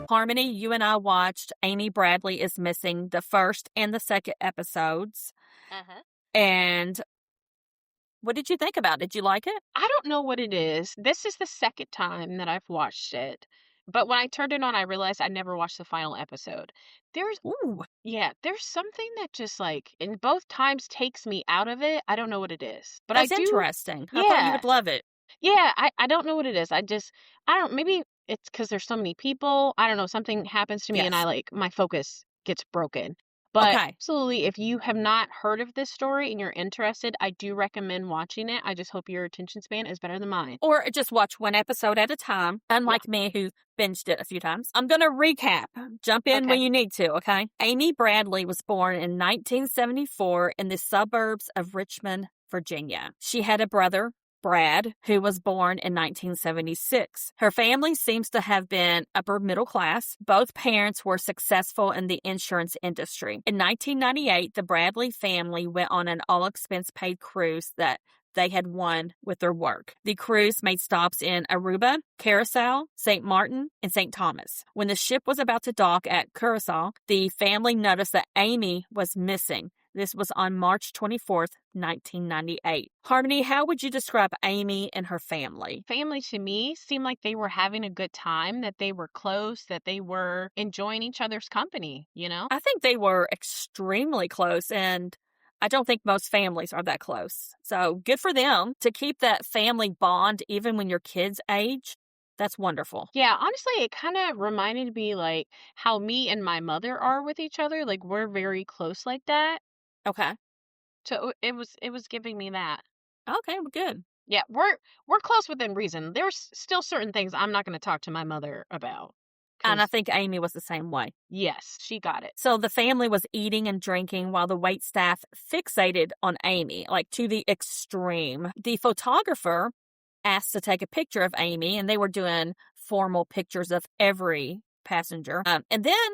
Harmony, you and I watched Amy Bradley is Missing, the first and the second episodes. Uh-huh. And what did you think about it? Did you like it? I don't know what it is. This is the second time that I've watched it. But when I turned it on, I realized I never watched the final episode. There's Ooh, there's something that just like in both times takes me out of it. I don't know what it is. But I that's do interesting. I thought you yeah. would love it. Yeah, I don't know what it is. I don't maybe it's because there's so many people. I don't know, something happens to me and Yes. my focus gets broken. But Okay. absolutely, if you have not heard of this story and you're interested, I do recommend watching it. I just hope your attention span is better than mine. Or just watch one episode at a time, Yeah. unlike me who binged it a few times. I'm going to recap. Jump in when Okay. you need to, okay? Amy Bradley was born in 1974 in the suburbs of Richmond, Virginia. She had a brother, Brad, who was born in 1976. Her family seems to have been upper middle class. Both parents were successful in the insurance industry. In 1998, the Bradley family went on an all-expense-paid cruise that they had won with their work. The cruise made stops in Aruba, Curacao, St. Martin, and St. Thomas. When the ship was about to dock at Curacao, the family noticed that Amy was missing. This was on March 24th, 1998. Harmony, how would you describe Amy and her family? Family to me seemed like they were having a good time, that they were close, that they were enjoying each other's company, you know? I think they were extremely close, and I don't think most families are that close. So good for them to keep that family bond even when your kids age. That's wonderful. Yeah, honestly, it kind of reminded me like how me and my mother are with each other. Like we're very close like that. Okay. So it was giving me that. Okay, well, good. Yeah, we're close within reason. There's still certain things I'm not going to talk to my mother about And I cuz think Amy was the same way. yes, she got it. So the family was eating and drinking while the wait staff fixated on Amy, like to the extreme. The photographer asked to take a picture of Amy, and they were doing formal pictures of every passenger. And then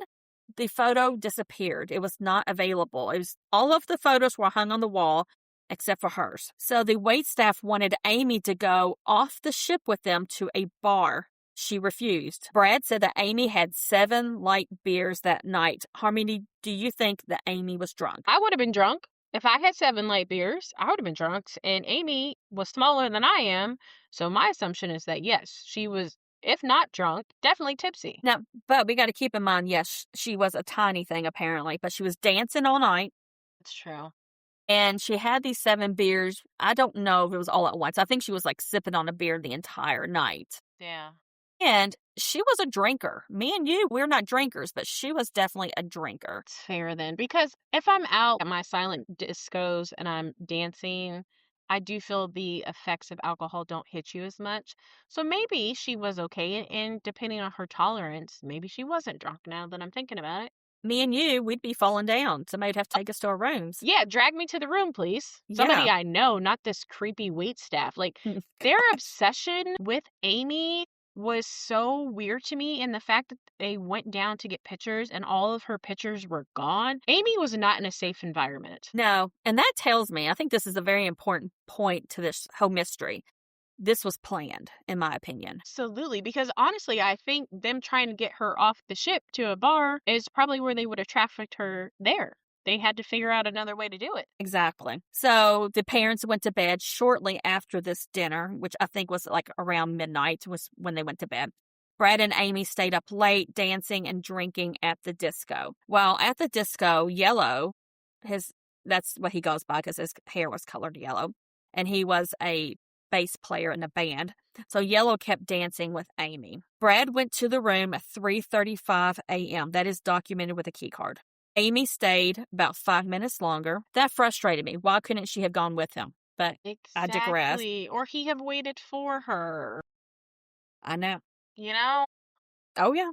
the photo disappeared. It was not available. It was all of the photos were hung on the wall except for hers. So the wait staff wanted Amy to go off the ship with them to a bar. She refused. Brad said that Amy had 7 light beers that night. Harmony, do you think that Amy was drunk? I would have been drunk. If I had 7 light beers, I would have been drunk. And Amy was smaller than I am. So my assumption is that yes, she was, if not drunk, definitely tipsy. Now, but we got to keep in mind, yes, she was a tiny thing apparently, but she was dancing all night. That's true. And she had these 7 beers. I don't know if it was all at once. I think she was like sipping on a beer the entire night. Yeah. And she was a drinker. Me and you, we're not drinkers, but she was definitely a drinker. It's fair then. Because if I'm out at my silent discos and I'm dancing, I do feel the effects of alcohol don't hit you as much. So maybe she was okay. And depending on her tolerance, maybe she wasn't drunk now that I'm thinking about it. Me and you, we'd be falling down. Somebody would have to take us to our rooms. Yeah, drag me to the room, please. Yeah. Somebody I know, not this creepy wait staff. Like, their obsession with Amy was so weird to me. And the fact that they went down to get pictures and all of her pictures were gone. Amy was not in a safe environment. No, and that tells me, I think this is a very important point to this whole mystery. This was planned, in my opinion. Absolutely, because honestly, I think them trying to get her off the ship to a bar is probably where they would have trafficked her there. They had to figure out another way to do it. Exactly. So the parents went to bed shortly after this dinner, which I think was like around midnight was when they went to bed. Brad and Amy stayed up late dancing and drinking at the disco. While at the disco, Yellow, that's what he goes by because his hair was colored yellow, and he was a bass player in the band. So Yellow kept dancing with Amy. Brad went to the room at 3:35 a.m. That is documented with a key card. Amy stayed about 5 minutes longer. That frustrated me. Why couldn't she have gone with him? But I digress. Exactly. Or he have waited for her. I know. You know? Oh, yeah.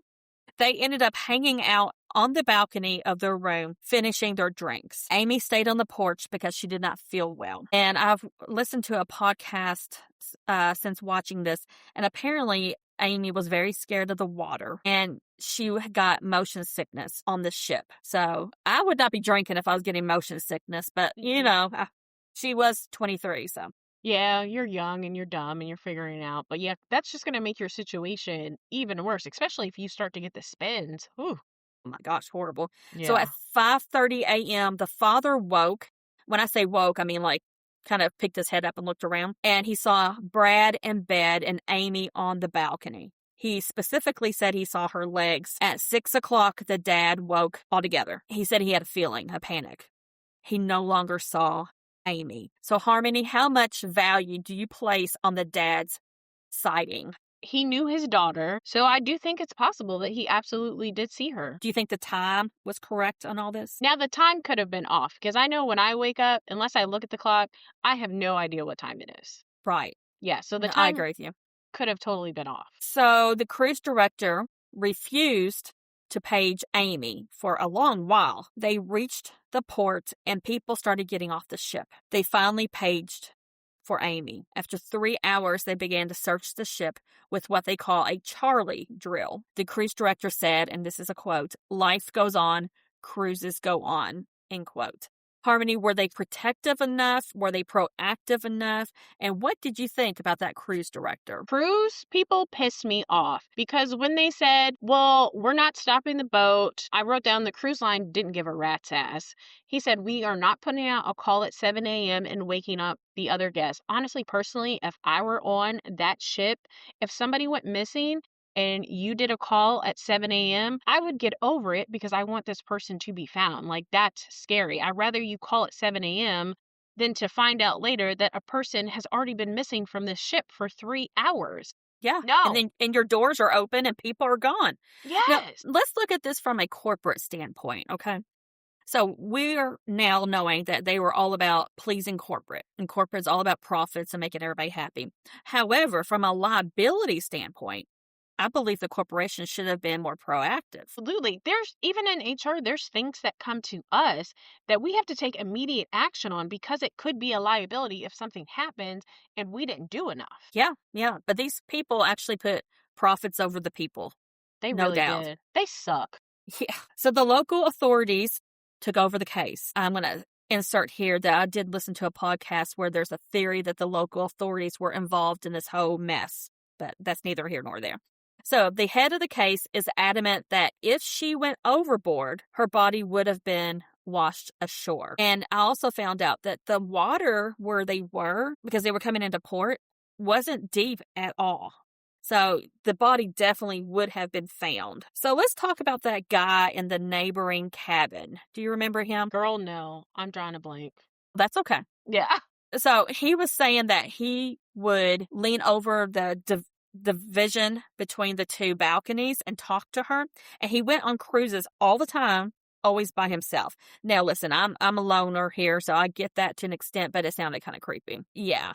They ended up hanging out on the balcony of their room, finishing their drinks. Amy stayed on the porch because she did not feel well. And I've listened to a podcast since watching this, and apparently Amy was very scared of the water, and she got motion sickness on the ship. So I would not be drinking if I was getting motion sickness, but, you know, she was 23, so. Yeah, you're young and you're dumb and you're figuring it out. But yeah, that's just going to make your situation even worse, especially if you start to get the spins. Ooh, Oh my gosh, horrible. So at yeah. 5:30 a.m., the father woke. When I say woke, I mean like kind of picked his head up and looked around, and he saw Brad in bed and Amy on the balcony. He specifically said he saw her legs. At 6 o'clock, the dad woke altogether. He said he had a feeling, a panic. He no longer saw Amy. So, Harmony, how much value do you place on the dad's sighting? He knew his daughter, so I do think it's possible that he absolutely did see her. Do you think the time was correct on all this? Now, the time could have been off because I know when I wake up, unless I look at the clock, I have no idea what time it is. Right. Yeah, so the No, I time agree with you. could have totally been off. So the cruise director refused to page Amy for a long while. They reached the port and people started getting off the ship. They finally paged for Amy. After 3 hours, they began to search the ship with what they call a Charlie drill. The cruise director said, and this is a quote, "Life goes on, cruises go on," end quote. Harmony, were they protective enough? Were they proactive enough? And what did you think about that cruise director? Cruise people piss me off because when they said, well, we're not stopping the boat, I wrote down the cruise line didn't give a rat's ass. He said, we are not putting out a call at 7 a.m. and waking up the other guests. Honestly, personally, if I were on that ship, if somebody went missing and you did a call at 7 a.m., I would get over it because I want this person to be found. Like, that's scary. I'd rather you call at 7 a.m. than to find out later that a person has already been missing from this ship for 3 hours. Yeah. And No. then your doors are open and people are gone. Now, Yes. let's look at this from a corporate standpoint, okay? So we're now knowing that they were all about pleasing corporate, and corporate's all about profits and making everybody happy. However, from a liability standpoint, I believe the corporation should have been more proactive. Absolutely. There's even in HR, there's things that come to us that we have to take immediate action on because it could be a liability if something happens and we didn't do enough. Yeah, yeah. But these people actually put profits over the people, They no really doubt. did. They suck. Yeah. So the local authorities took over the case. I'm going to insert here that I did listen to a podcast where there's a theory that the local authorities were involved in this whole mess, but that's neither here nor there. So the head of the case is adamant that if she went overboard, her body would have been washed ashore. And I also found out that the water where they were, because they were coming into port, wasn't deep at all. So the body definitely would have been found. So let's talk about that guy in the neighboring cabin. Do you remember him? Girl, no. I'm drawing a blank. That's okay. Yeah. So he was saying that he would lean over the division between the two balconies and talk to her. And he went on cruises all the time, always by himself. Now, listen, I'm a loner here, so I get that to an extent, but it sounded kind of creepy. Yeah.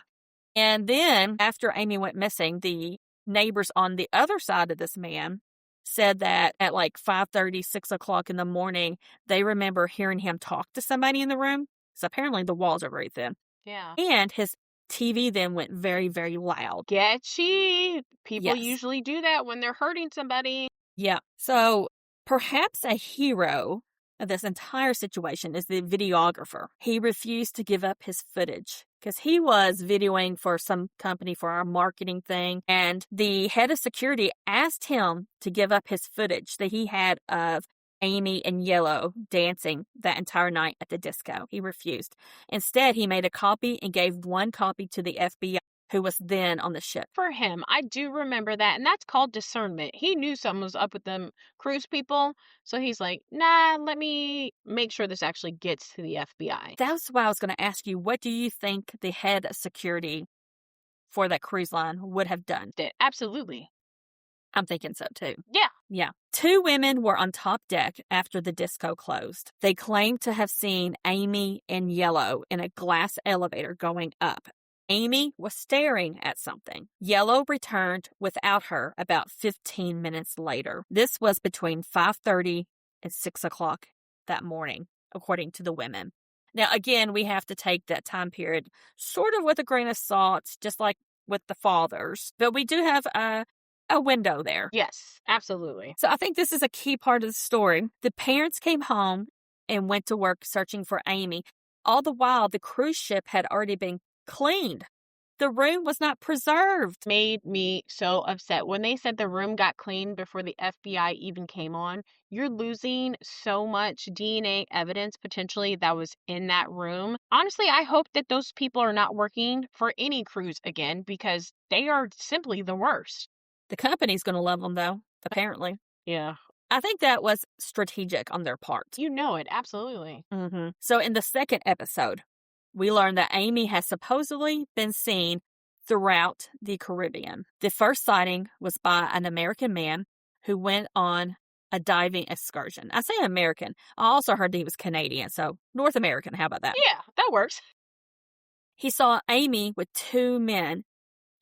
And then after Amy went missing, the neighbors on the other side of this man said that at like 5:30, 6 o'clock in the morning, they remember hearing him talk to somebody in the room. So apparently the walls are very thin. Yeah. And his TV then went very, very loud. Sketchy. People Yes. usually do that when they're hurting somebody. Yeah. So perhaps a hero of this entire situation is the videographer. He refused to give up his footage because he was videoing for some company for our marketing thing. And the head of security asked him to give up his footage that he had of Amy in yellow dancing that entire night at the disco. He refused. Instead, he made a copy and gave one copy to the FBI, who was then on the ship. For him, I do remember that, and that's called discernment. He knew something was up with them cruise people, so he's like, nah, let me make sure this actually gets to the FBI. That's why I was going to ask you, what do you think the head of security for that cruise line would have done? Absolutely. I'm thinking so too. Yeah. Yeah. 2 women were on top deck after the disco closed. They claimed to have seen Amy in yellow in a glass elevator going up. Amy was staring at something. Yellow returned without her about 15 minutes later. This was between 5:30 and 6 o'clock that morning, according to the women. Now, again, we have to take that time period sort of with a grain of salt, just like with the fathers. But we do have a window there. Yes, absolutely. So I think this is a key part of the story. The parents came home and went to work searching for Amy. All the while, the cruise ship had already been cleaned. The room was not preserved. Made me so upset. When they said the room got cleaned before the FBI even came on, you're losing so much DNA evidence potentially that was in that room. Honestly, I hope that those people are not working for any cruise again because they are simply the worst. The company's going to love them, though, apparently. Yeah. I think that was strategic on their part. You know it, absolutely. So in the second episode, we learned that Amy has supposedly been seen throughout the Caribbean. The first sighting was by an American man who went on a diving excursion. I say American. I also heard that he was Canadian, so North American. How about that? Yeah, that works. He saw Amy with two men,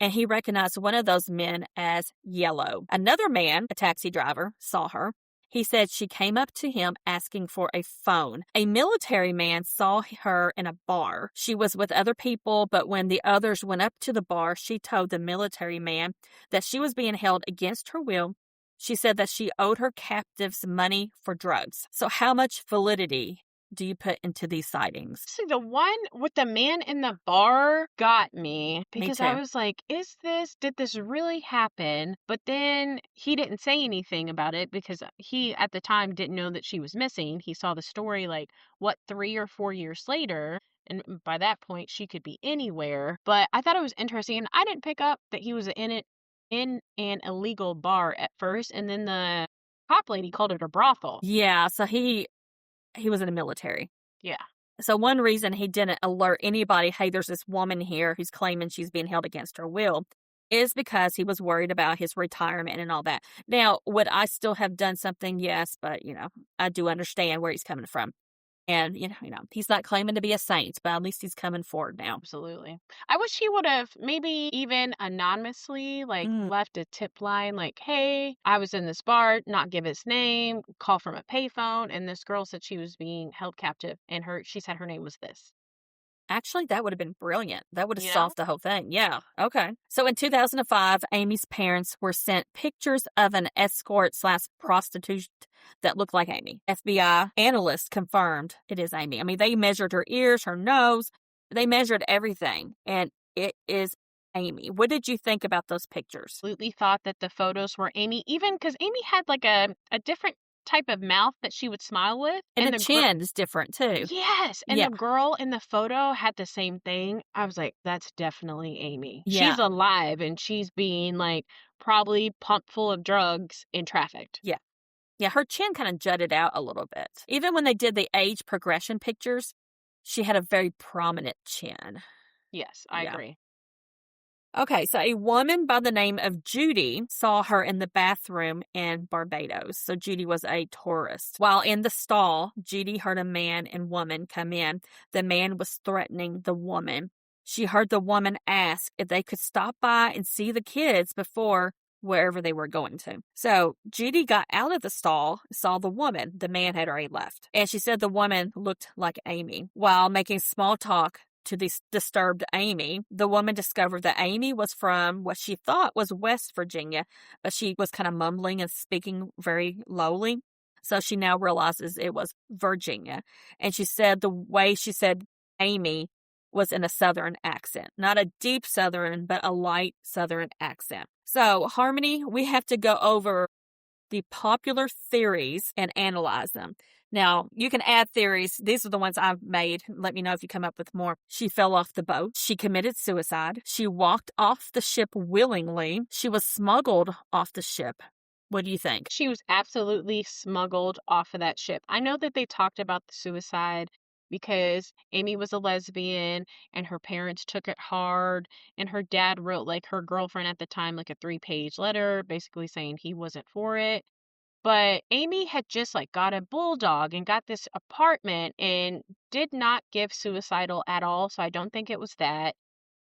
and he recognized one of those men as Yellow. Another man, a taxi driver, saw her. He said she came up to him asking for a phone. A military man saw her in a bar. She was with other people, but when the others went up to the bar, she told the military man that she was being held against her will. She said that she owed her captives money for drugs. So how much validity do you put into these sightings? See, the one with the man in the bar got me because I too. was like, did this really happen? But then he didn't say anything about it because he at the time didn't know that she was missing. He saw the story 3 or 4 years later. And by that point, she could be anywhere. But I thought it was interesting. And I didn't pick up that he was in an illegal bar at first. And then the cop lady called it a brothel. Yeah, so he was in the military. Yeah. So one reason he didn't alert anybody, hey, there's this woman here who's claiming she's being held against her will, is because he was worried about his retirement and all that. Now, would I still have done something? Yes, but, I do understand where he's coming from. And, he's not claiming to be a saint, but at least he's coming forward now. Absolutely. I wish he would have maybe even anonymously left a tip line hey, I was in this bar, not give his name, call from a payphone, and this girl said she was being held captive and she said her name was this. Actually, that would have been brilliant. That would have solved the whole thing. Yeah. Okay. So in 2005, Amy's parents were sent pictures of an escort/prostitute that looked like Amy. FBI analysts confirmed it is Amy. I mean, they measured her ears, her nose. They measured everything. And it is Amy. What did you think about those pictures? Absolutely thought that the photos were Amy, even because Amy had a different type of mouth that she would smile with. And the chin is different too. Yes. And the girl in the photo had the same thing. I was like, that's definitely Amy. Yeah. She's alive and she's being probably pumped full of drugs and trafficked. Yeah. Yeah, her chin kind of jutted out a little bit. Even when they did the age progression pictures, she had a very prominent chin. Yes, I agree. Okay, so a woman by the name of Judy saw her in the bathroom in Barbados. So Judy was a tourist. While in the stall, Judy heard a man and woman come in. The man was threatening the woman. She heard the woman ask if they could stop by and see the kids before wherever they were going to. So Judy got out of the stall, saw the woman. The man had already left. And she said the woman looked like Amy. While making small talk to this disturbed Amy, the woman discovered that Amy was from what she thought was West Virginia, but she was kind of mumbling and speaking very lowly. So she now realizes it was Virginia. And she said the way she said Amy was in a Southern accent. Not a deep Southern, but a light Southern accent. So, Harmony, we have to go over the popular theories and analyze them. Now, you can add theories. These are the ones I've made. Let me know if you come up with more. She fell off the boat. She committed suicide. She walked off the ship willingly. She was smuggled off the ship. What do you think? She was absolutely smuggled off of that ship. I know that they talked about the suicide because Amy was a lesbian and her parents took it hard, and her dad wrote her girlfriend at the time a 3-page letter basically saying he wasn't for it. But Amy had just got a bulldog and got this apartment and did not give suicidal at all. So I don't think it was that.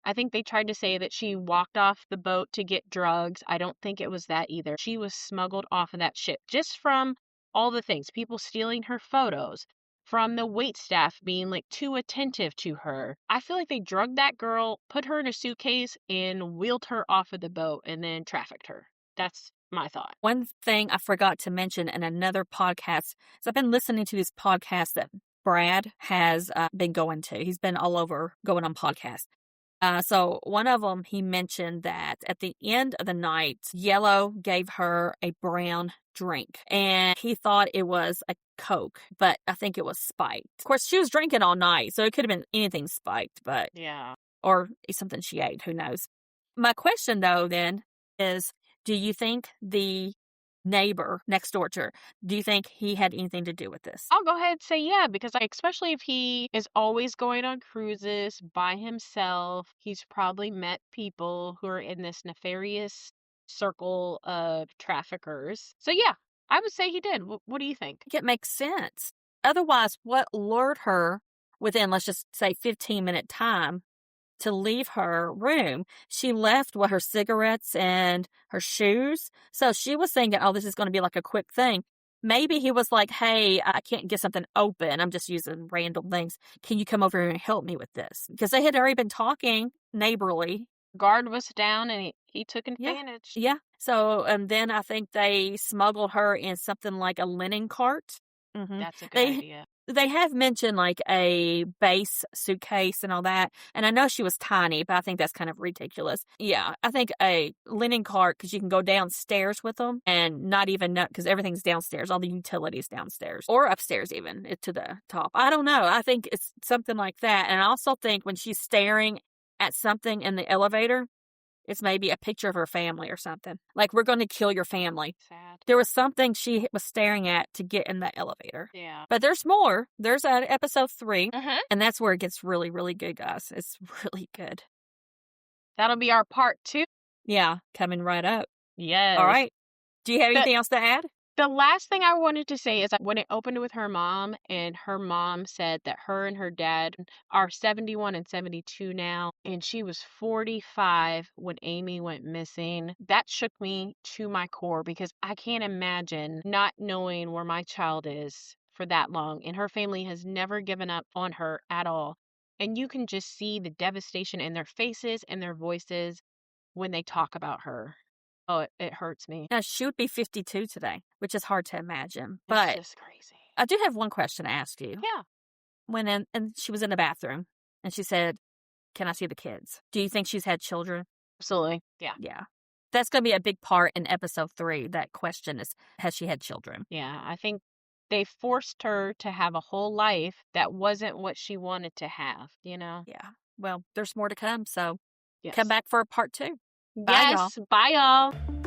I think they tried to say that she walked off the boat to get drugs. I don't think it was that either. She was smuggled off of that ship just from all the things, people stealing her photos, from the waitstaff being too attentive to her. I feel like they drugged that girl, put her in a suitcase, and wheeled her off of the boat and then trafficked her. That's my thought. One thing I forgot to mention in another podcast is I've been listening to this podcast that Brad has been going to. He's been all over going on podcasts. So one of them, he mentioned that at the end of the night, Yellow gave her a brown drink, and he thought it was a Coke, but I think it was spiked. Of course, she was drinking all night, so it could have been anything spiked, but Yeah. or something she ate, who knows. My question though then is, do you think the neighbor next door to her, do you think he had anything to do with this? I'll go ahead and say yeah, because especially if he is always going on cruises by himself, he's probably met people who are in this nefarious circle of traffickers. So yeah, I would say he did. What do you think? It makes sense. Otherwise, what lured her within, let's just say, 15-minute time to leave her room? She left with her cigarettes and her shoes. So she was thinking, oh, this is going to be like a quick thing. Maybe he was like, hey, I can't get something open. I'm just using random things. Can you come over here and help me with this? Because they had already been talking neighborly. Guard was down and he took Yeah. advantage. Yeah. So, and then I think they smuggled her in something like a linen cart. That's a good They idea. they have mentioned like a base suitcase and all that, and I know she was tiny, but I think that's kind of ridiculous. Yeah, I think a linen cart because you can go downstairs with them and not even know because everything's downstairs, all the utilities downstairs or upstairs even to the top. I don't know. I think it's something like that, and I also think when she's staring at something in the elevator, it's maybe a picture of her family or something. Like, we're going to kill your family. Sad. There was something she was staring at to get in the elevator. Yeah. But there's more. There's episode 3, Mm-hmm. and that's where it gets really, really good, guys. It's really good. That'll be our part 2. Yeah, coming right up. Yes. All right. Do you have anything else to add? The last thing I wanted to say is that when it opened with her mom, and her mom said that her and her dad are 71 and 72 now, and she was 45 when Amy went missing. That shook me to my core because I can't imagine not knowing where my child is for that long. And her family has never given up on her at all. And you can just see the devastation in their faces and their voices when they talk about her. Oh, it hurts me. Now, she would be 52 today, which is hard to imagine. It's But just crazy. I do have one question to ask you. Yeah. And she was in the bathroom, and she said, can I see the kids? Do you think she's had children? Absolutely. Yeah. Yeah. That's going to be a big part in episode 3. That question is, has she had children? Yeah. I think they forced her to have a whole life that wasn't what she wanted to have, you know? Yeah. Well, there's more to come, so Yes. come back for part 2. Bye, y'all. Yes. Bye, y'all.